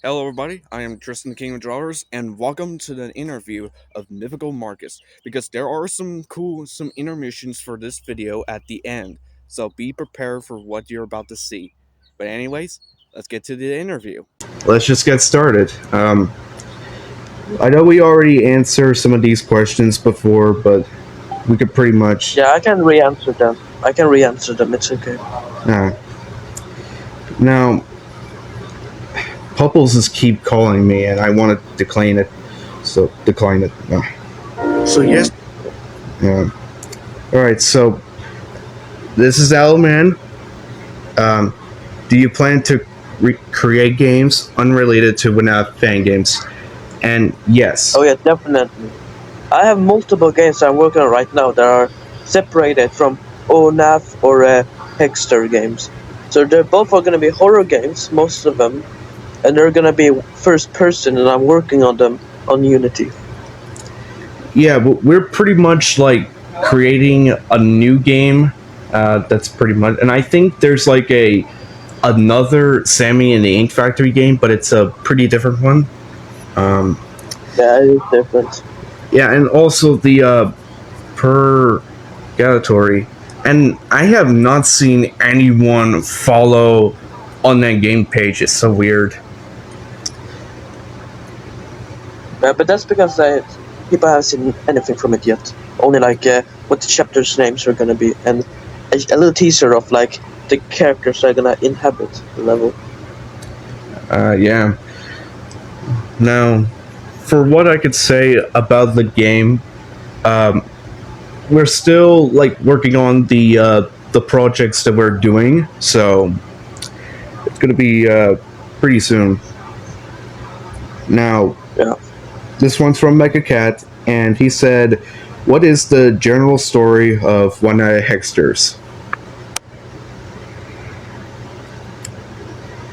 Hello, everybody. I am Tristan, the King of Drawers, and welcome to the interview of Mythical Marcus. Because there are some intermissions for this video at the end, so be prepared for what you're about to see. But anyways, let's get to the interview. Let's just get started. I know we already answered some of these questions before, but we could pretty much. Yeah, I can re-answer them. It's okay. Now, Pupples just keep calling me, and I want to decline it. So decline it. So yes. Yeah. All right. So this is Alman. Do you plan to create games unrelated to WNAF fan games? And yes. Oh yeah, definitely. I have multiple games I'm working on right now that are separated from ONAF or Hexter games. So they're both are going to be horror games, most of them, and they're going to be first person, and I'm working on them on Unity. Yeah, but we're pretty much like creating a new game. That's pretty much, and I think there's like another Sammy and the Ink Factory game, but it's a pretty different one. Yeah, it is different. Yeah, and also the Purgatory. And I have not seen anyone follow on that game page. It's so weird. Yeah, but that's because people haven't seen anything from it yet. Only like what the chapters' names are gonna be, and a little teaser of like the characters that are gonna inhabit the level. Yeah. Now, for what I could say about the game, we're still like working on the projects that we're doing, so it's gonna be pretty soon. Now, yeah. This one's from Mecha Cat, and he said, "What is the general story of One-Eye Hexters?"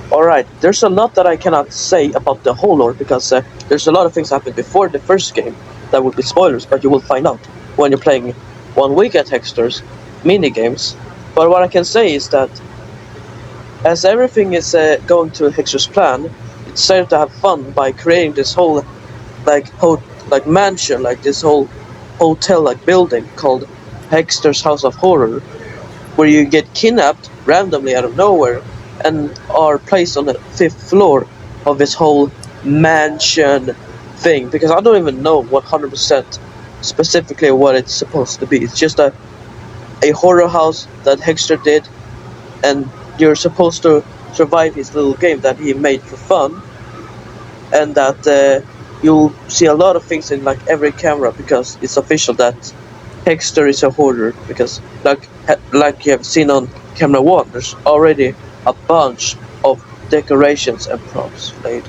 Alright, there's a lot that I cannot say about the whole lore because there's a lot of things happened before the first game that would be spoilers, but you will find out when you're playing 1 week at Hexter's mini games. But what I can say is that as everything is going to Hexter's plan, it decided to have fun by creating this whole mansion, like this whole hotel like building called Hexter's House of Horror, where you get kidnapped randomly out of nowhere and are placed on the 5th floor of this whole mansion thing, because I don't even know 100% specifically what it's supposed to be. It's just a horror house that Hexter did, and you're supposed to survive his little game that he made for fun, and that you'll see a lot of things in like every camera, because it's official that Hexter is a hoarder, because like you have seen on camera 1, there's already a bunch of decorations and props made.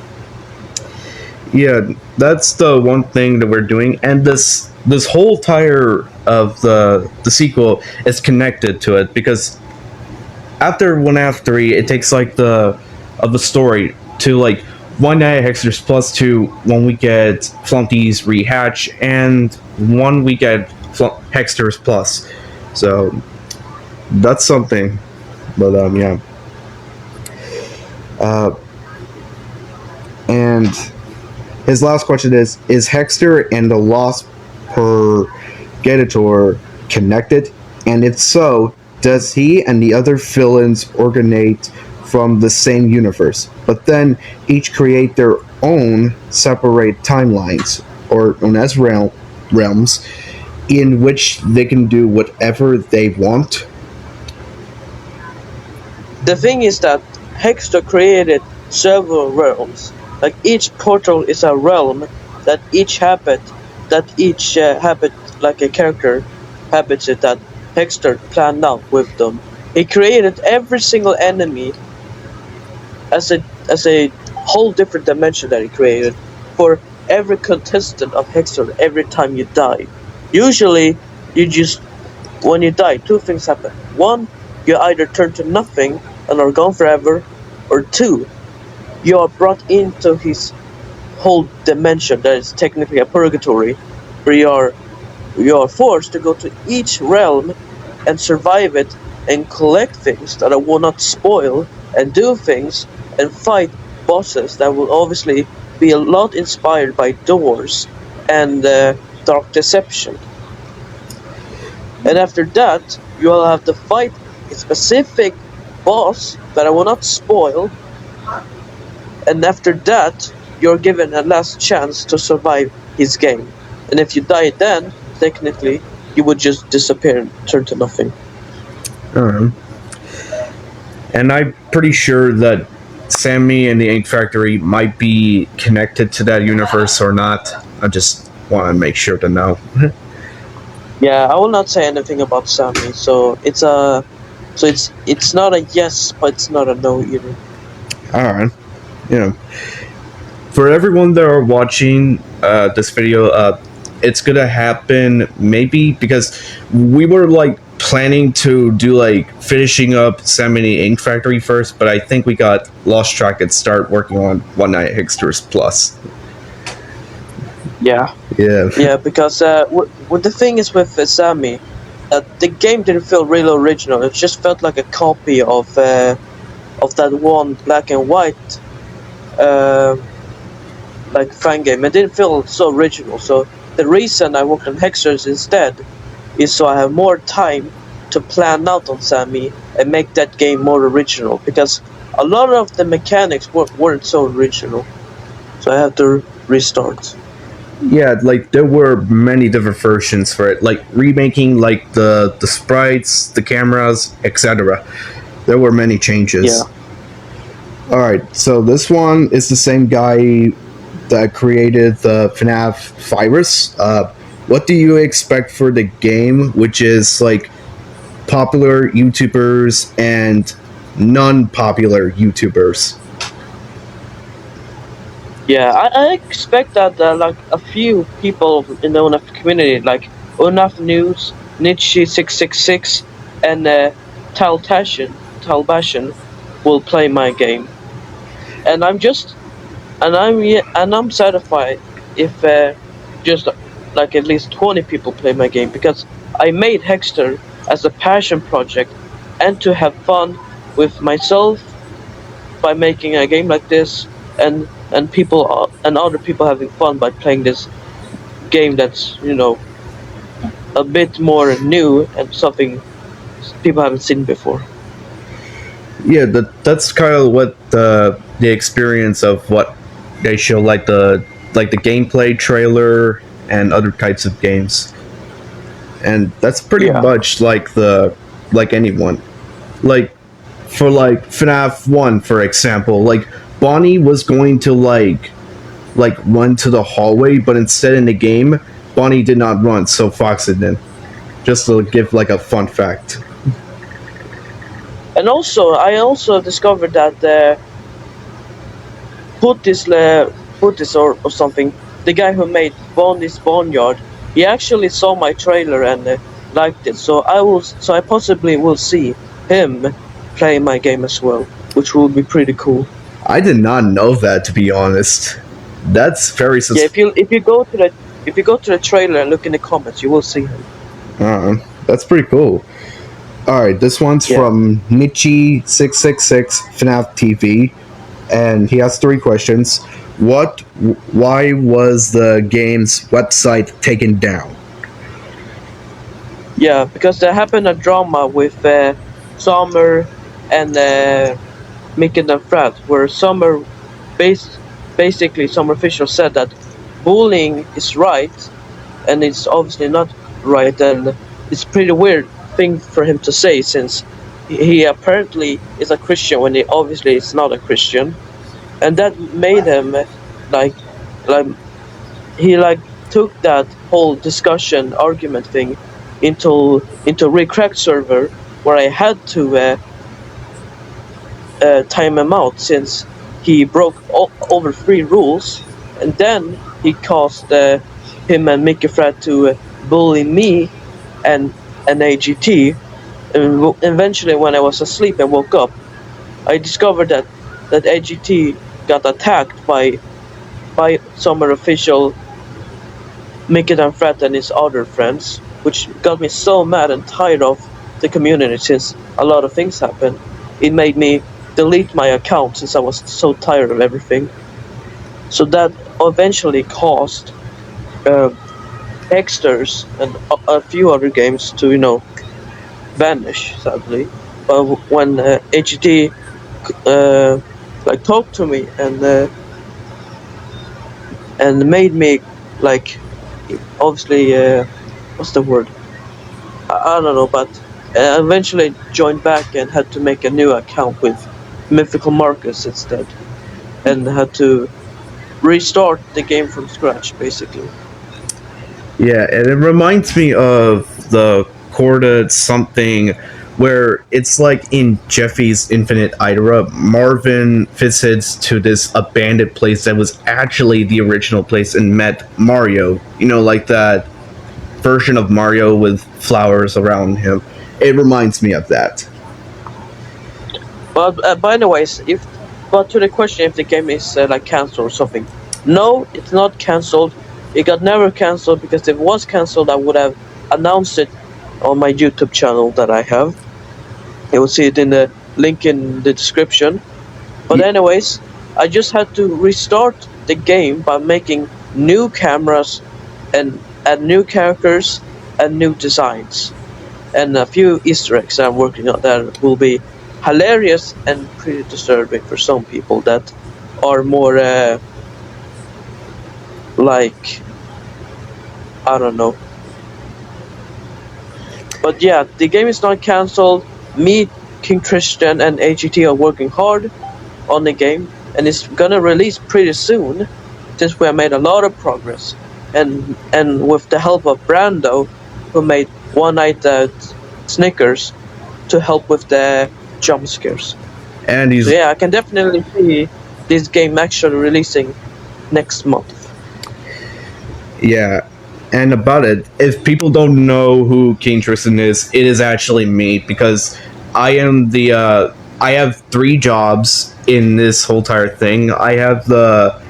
Yeah, that's the one thing that we're doing, and this whole tire of the sequel is connected to it, because after WNAF 3, it takes like the story to like One Eye Hexters plus 2 when we get Flunky's rehatch, and 1 we get Hexters plus. So that's something. But yeah. And his last question is Hexter and the Lost Purgator connected? And if so, does he and the other villains originate from the same universe, but then each create their own separate timelines, or known as realms, in which they can do whatever they want? The thing is that Hexter created several realms. Like each portal is a realm that each habit like a character habits it that Hexter planned out with them. He created every single enemy as a whole different dimension that he created for every contestant of Hexter every time you die. Usually, when you die, 2 things happen. 1, you either turn to nothing and are gone forever, or 2, you are brought into his whole dimension that is technically a purgatory, where you are forced to go to each realm and survive it and collect things that I will not spoil, and do things and fight bosses that will obviously be a lot inspired by Doors and Dark Deception. And after that, you will have to fight a specific boss that I will not spoil. And after that, you're given a last chance to survive his game. And if you die then, technically, you would just disappear and turn to nothing. And I'm pretty sure that Sammy and the Ink Factory might be connected to that universe or not. I just want to make sure to know. Yeah, I will not say anything about Sammy. So it's not a yes, but it's not a no either. All right, you know, for everyone that are watching this video, it's gonna happen maybe because we were like planning to do like finishing up Sammy Ink Factory first, but I think we got lost track and start working on One Night Hexters Plus. Yeah. Yeah. Yeah, because what the thing is with Sammy, the game didn't feel really original. It just felt like a copy of that one black and white like fan game. It didn't feel so original. So the reason I worked on Hexters instead is so I have more time to plan out on Sammy and make that game more original, because a lot of the mechanics weren't so original. So I had to restart. Yeah, like there were many different versions for it, like remaking like the sprites, the cameras, etc. There were many changes. Yeah. All right, so this one is the same guy that created the FNAF virus. What do you expect for the game, which is like popular YouTubers and non-popular YouTubers? Yeah, I expect that like a few people in the UNAF community, like UNAF News, Nietzsche666, and Talbashan will play my game, and I'm satisfied if just like at least 20 people play my game, because I made Hexter as a passion project and to have fun with myself by making a game like this, and people and other people having fun by playing this game that's a bit more new and something people haven't seen before. Yeah, that's kind of what the experience of what they show, like the gameplay trailer and other types of games, and that's pretty much like anyone, like for like FNAF 1 for example, like Bonnie was going to like run to the hallway, but instead in the game Bonnie did not run, so Foxy did. Just to give like a fun fact. And also I also discovered that Putis or something, the guy who made Bonnie's Boneyard, he actually saw my trailer and liked it, so I possibly will see him play my game as well, which will be pretty cool. I did not know that, to be honest. That's very yeah. If you go to the trailer and look in the comments, you will see him. That's pretty cool. All right, this one's from Nietzsche666 FNAF TV, and he has 3 questions. Why was the game's website taken down? Yeah, because there happened a drama with Summer and Mickey and Frat, where Summer basically Summer Official said that bullying is right, and it's obviously not right, and it's pretty weird thing for him to say, since he apparently is a Christian when he obviously is not a Christian, and that made him he took that whole discussion argument thing into Recracked server, where I had to time him out since he broke over 3 rules, and then he caused him and Mickey Frat to bully me and AGT. And eventually, when I was asleep and woke up, I discovered that AGT got attacked by Summer Official, Mickey and Frat, and his other friends, which got me so mad and tired of the community, since a lot of things happened. It made me delete my account since I was so tired of everything. So that eventually caused Hexters and a few other games to, vanish, sadly. But when HT like talked to me and made me like obviously what's the word? I don't know, but eventually joined back and had to make a new account with Mythical Marcus instead, and had to restart the game from scratch, basically. Yeah, and it reminds me of the Corda something where it's like in Jeffy's Infinite Idra, Marvin visits to this abandoned place that was actually the original place and met Mario. Like that version of Mario with flowers around him. It reminds me of that. But by the ways, but to the question if the game is like cancelled or something, no, it's not cancelled. It got never cancelled, because if it was cancelled, I would have announced it on my YouTube channel that I have. You will see it in the link in the description. But anyways, I just had to restart the game by making new cameras and add new characters and new designs and a few Easter eggs I'm working on that will be hilarious and pretty disturbing for some people that are more like, I don't know. But yeah, the game is not cancelled. Me, King Christian, and AGT are working hard on the game, and it's gonna release pretty soon, since we have made a lot of progress. And with the help of Brando, who made One Night at Snickers to help with the jump scares. And So yeah, I can definitely see this game actually releasing next month. Yeah, and about it, if people don't know who King Tristan is, it is actually me, because I am I have 3 jobs in this whole entire thing. I have the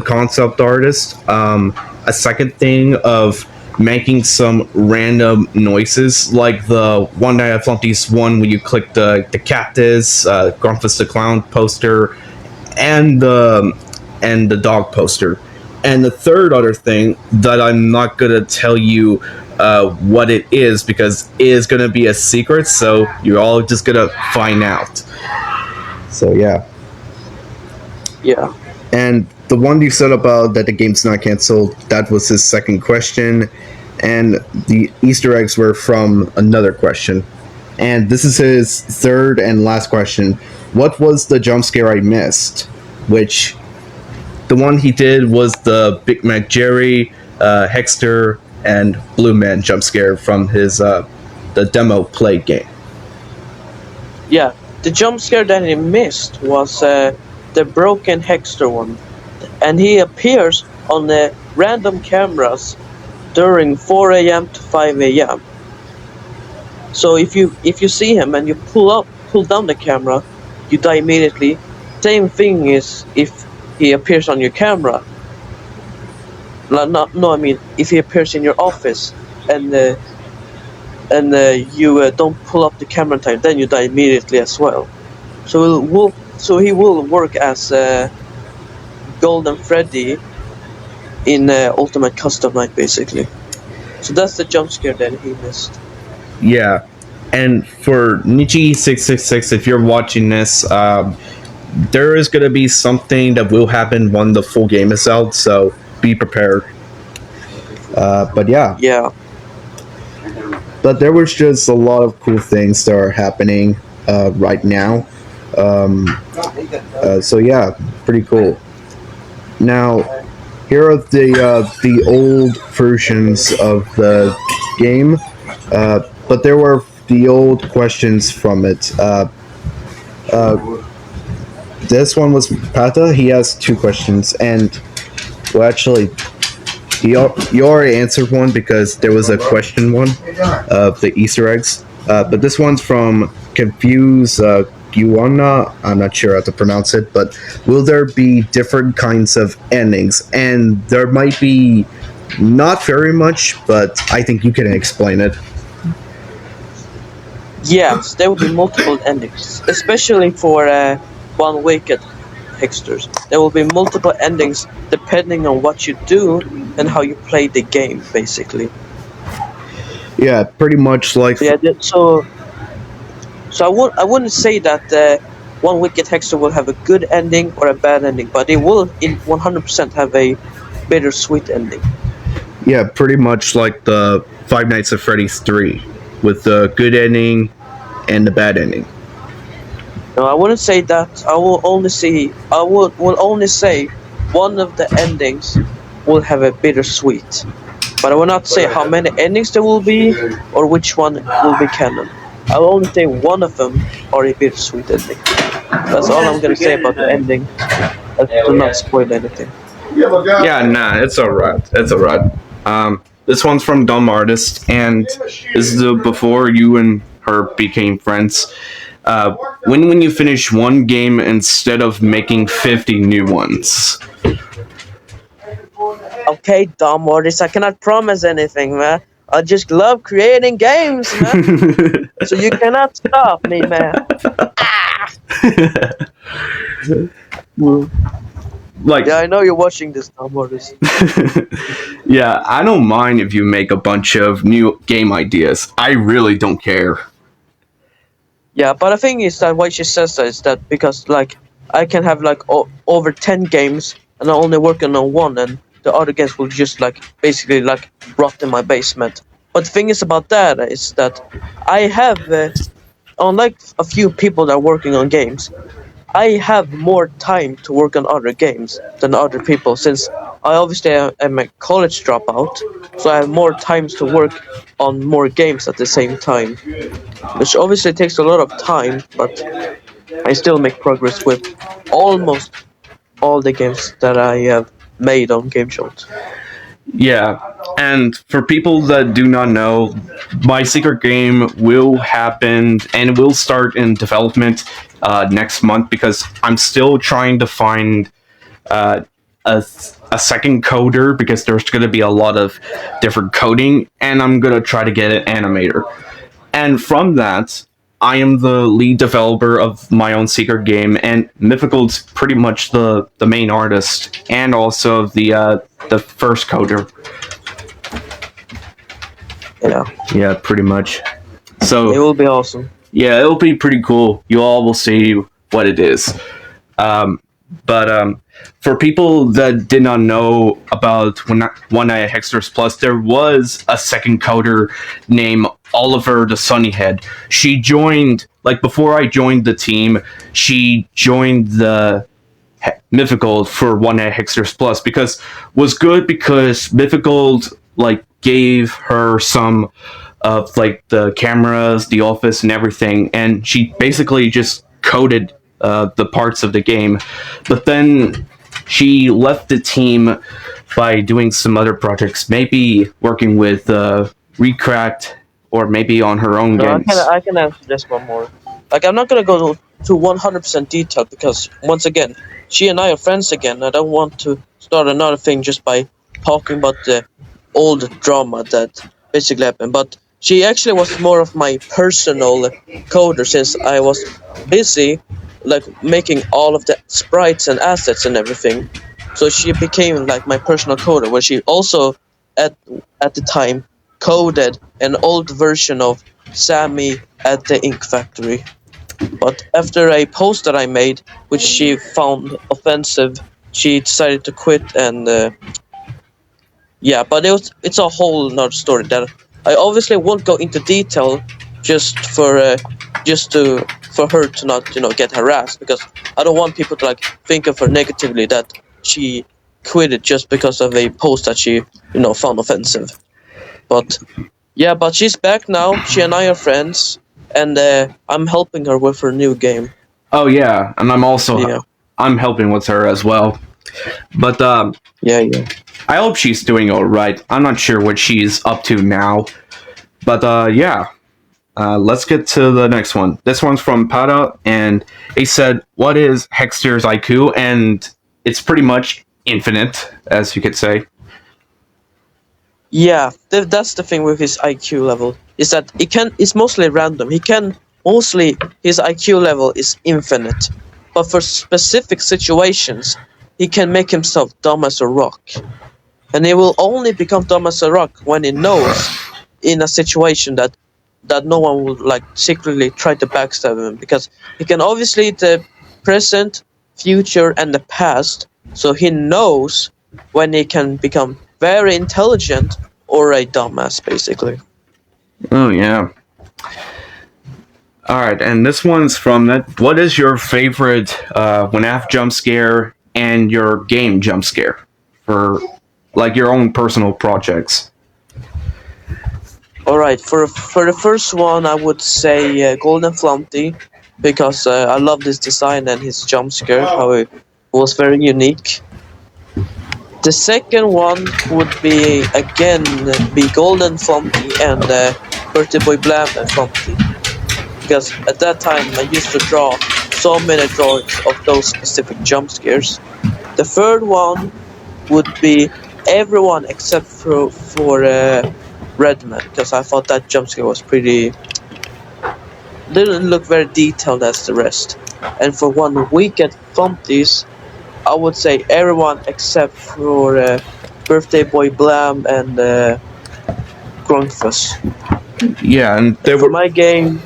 concept artist, a second thing of making some random noises, like the One Night at Flunky's one where you click the cactus, Grumpus the Clown poster, and the dog poster. And the third other thing that I'm not gonna tell you what it is, because it is gonna be a secret, so you're all just gonna find out. So yeah. Yeah. And the one you said about that the game's not canceled, that was his second question. And the Easter eggs were from another question. And this is his third and last question. What was the jump scare I missed? Which, the one he did was the Big Mac Jerry, Hexter, and Blue Man jump scare from his the demo play game. Yeah, the jump scare that he missed was the broken Hexter one, and he appears on the random cameras during 4 a.m. to 5 a.m. So if you see him and you pull down the camera, you die immediately. Same thing is if he appears on your camera. I mean if he appears in your office and you don't pull up the camera time, then you die immediately as well. So he will work as Golden Freddy in Ultimate Custom Night, basically. So that's the jump scare that he missed. Yeah, and for Nichi666, if you're watching this, there is going to be something that will happen when the full game is out, so be prepared. But yeah. Yeah. But there was just a lot of cool things that are happening right now. So yeah, pretty cool. Now, here are the old versions of the game, but there were the old questions from it. This one was Pata. He has 2 questions, and well, actually, you already answered one because there was a question one of the Easter eggs. But this one's from ConfusedIguana. I'm not sure how to pronounce it, but will there be different kinds of endings? And there might be not very much, but I think you can explain it. Yes, there will be multiple endings, especially for one wicked Hexters. There will be multiple endings depending on what you do and how you play the game, basically. Yeah, pretty much like. So yeah, so I wouldn't say that one wicked Hexter will have a good ending or a bad ending, but it will in 100% have a bittersweet ending. Yeah, pretty much like the Five Nights at Freddy's 3, with the good ending and the bad ending. No, I wouldn't say that. Will only say one of the endings will have a bittersweet. But I will not say how many endings there will be or which one will be canon. I will only say one of them are a bittersweet ending. That's all I'm gonna say about the ending. Do not spoil anything. Yeah, nah, it's alright. It's alright. This one's from Dumb Artist, and this is before you and her became friends. When you finish one game instead of making 50 new ones? Okay, dumb artist, I cannot promise anything, man. I just love creating games, man. So you cannot stop me, man. Like, Yeah, I know you're watching this, dumb artist. yeah, I don't mind if you make a bunch of new game ideas. I really don't care. Yeah, but the thing is that why she says that is that because like I can have like over 10 games and I'm only working on one, and the other games will just like basically like rot in my basement. But the thing is about that is that I have unlike a few people that are working on games, I have more time to work on other games than other people, since I obviously am a college dropout, so I have more times to work on more games at the same time, which obviously takes a lot of time, but I still make progress with almost all the games that I have made on GameShot. Yeah, and for people that do not know, my secret game will happen and will start in development next month, because I'm still trying to find uh, a second coder, because there's going to be a lot of different coding, and I'm going to try to get an animator. And from that, I am the lead developer of my own secret game, and Mythical's pretty much the main artist, and also the first coder. Yeah, Yeah, pretty much. it So will be awesome. yeah, it'll be pretty cool. You all will see what it is. Um, but for people that did not know about One Night at Hexter's Plus, there was a second coder named Oliver the Sunnyhead. She joined, like, before I joined the team, she joined the Mythical for One Night at Hexter's Plus, because was good because Mythical like gave her some of like the cameras, the office, and everything, and she basically just coded the parts of the game. But then she left the team by doing some other projects, maybe working with Recracked, or maybe on her own No, games. I can answer this one more. Like, I'm not gonna go to 100% detail because, once again, she and I are friends again. I don't want to start another thing just by talking about the old drama that basically happened. But she actually was more of my personal coder, since I was busy, like, making all of the sprites and assets and everything. So she became like my personal coder, where she also, at at the time, coded an old version of Sammy at the Ink Factory. But after a post that I made, which she found offensive, she decided to quit. And yeah, but it's a whole nother story that I obviously won't go into detail, just for her to not get harassed, because I don't want people to like think of her negatively, that she quit just because of a post that she found offensive. But yeah, but she's back now. She and I are friends, and I'm helping her with her new game. Oh yeah, and Yeah, I'm helping with her as well. But yeah. I hope she's doing all right. I'm not sure what she's up to now, but yeah. Let's get to the next one. This one's from Pada, and he said, "What is Hexter's IQ?" And it's pretty much infinite, as you could say. Yeah, that's the thing with his IQ level, is that it's mostly random. His IQ level is infinite, but for specific situations, he can make himself dumb as a rock, and he will only become dumb as a rock when he knows in a situation that no one will like secretly try to backstab him, because he can obviously the present, future, and the past, so he knows when he can become very intelligent or a dumbass, basically. Oh yeah. All right, and this one's from that. What is your favorite WNAF jump scare and your game jump scare for like your own personal projects? All right, for the first one, I would say Golden Flumpty, because I love his design and his jump scare, how it was very unique. The second one would be again be Golden Flumpty and Birthday Boy Blam and Flumpty, because at that time I used to draw so many drawings of those specific jump scares. The third one would be everyone except for Redman, because I thought that jump scare was pretty, didn't look very detailed as the rest. And for 1 week at Flumpty's, I would say everyone except for Birthday Boy Blam and Grunkfuss. Yeah, and there For were my game,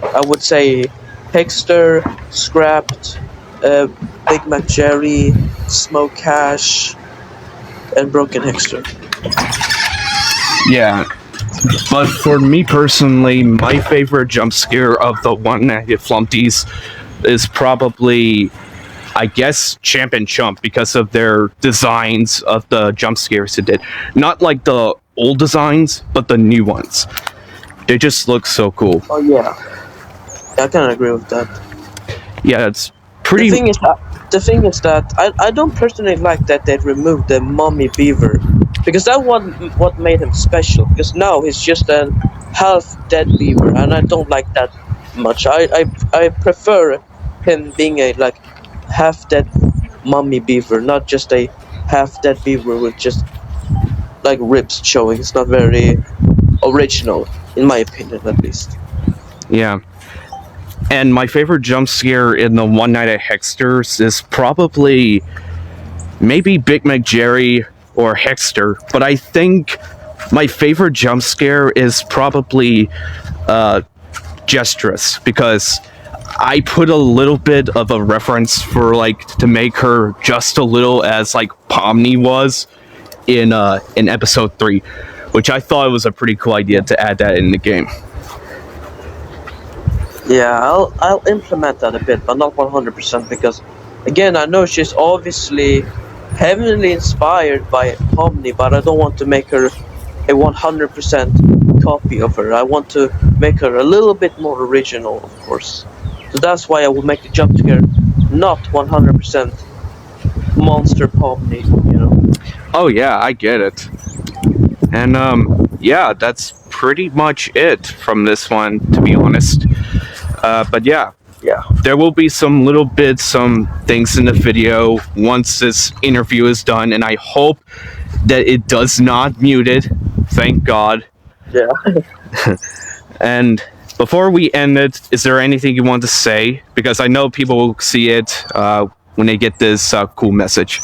I would say Hexter, Scrapped, Big Mac Jerry, Smoke Cash, and Broken Hexter. yeah. But for me personally, my favorite jump scare of the one that hit Flumpties is probably, I guess, Champ and Chump, because of their designs of the jump scares it did. Not like the old designs, but the new ones. They just look so cool. Oh yeah, I can agree with that. Yeah, it's pretty. The thing is that I don't personally like that they removed the Mummy Beaver, because that one what made him special. Because now he's just a half dead beaver, and I don't like that much. I prefer him being a like half dead Mummy Beaver, not just a half dead beaver with just like ribs showing. It's not very original, in my opinion, at least. Yeah. And my favorite jump scare in the One Night at Hexter's is probably maybe Big Mac Jerry or Hexter, but I think my favorite jump scare is probably Gestress, because I put a little bit of a reference for like to make her just a little as like Pomni was in episode 3, which I thought was a pretty cool idea to add that in the game. Yeah, I'll implement that a bit, but not 100%, because again, I know she's obviously heavily inspired by Pomni, but I don't want to make her a 100% copy of her. I want to make her a little bit more original, of course. So that's why I will make the jump scare not 100% monster Pomni, you know. Oh yeah, I get it. And yeah, that's pretty much it from this one, to be honest. But yeah, there will be some things in the video once this interview is done, and I hope that it does not mute it. Thank God. Yeah. And before we end it, is there anything you want to say? Because I know people will see it when they get this cool message.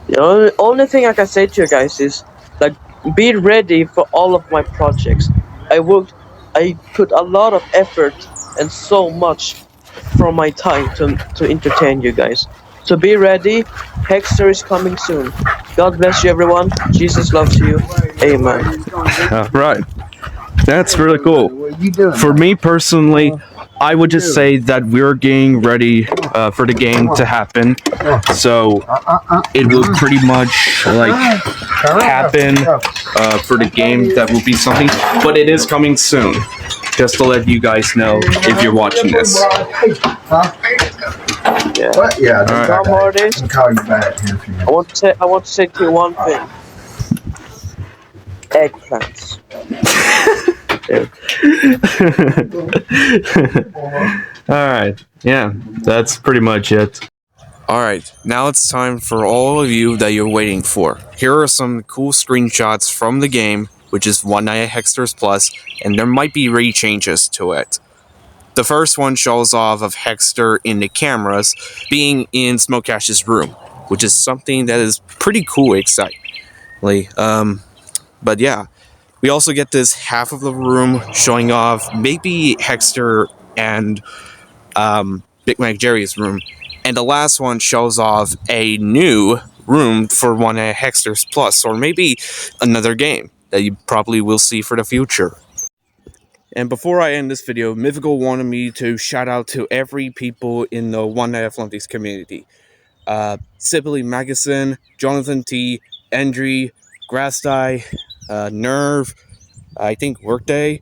The only thing I can say to you guys is, like, be ready for all of my projects. I put a lot of effort and so much from my time to entertain you guys. So be ready. Hexter is coming soon. God bless you, everyone. Jesus loves you. Amen. Right. That's really cool. For me personally, I would just say that we're getting ready for the game to happen. So it will pretty much like happen for the game. That will be something, but it is coming soon. Just to let you guys know if you're watching this. Yeah. What? Yeah. Now, Marty, I'll call you back here if you I want to say to you one thing. Eggplants. Alright, yeah, that's pretty much it. Alright, now it's time for all of you that you're waiting for. Here are some cool screenshots from the game, which is One Night at Hexter's Plus, and there might be re-changes to it. The first one shows off of Hexter in the cameras being in Smokecash's room, which is something that is pretty cool, excitedly. But yeah, we also get this half of the room showing off maybe Hexter and Big Mac Jerry's room, and the last one shows off a new room for one at Hexter's Plus, or maybe another game that you probably will see for the future. And before I end this video, Mythical wanted me to shout out to every people in the One Night at Flunkies community. Sibylle Magazine, Jonathan T, Endry, Grassdye, Nerve, I think Workday,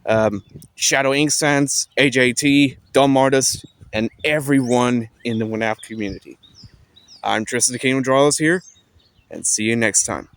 Shadow Inksense, AJT, Dumb Artist, and everyone in the WNAF community. I'm Tristan the Kingdom Drawers here, and see you next time.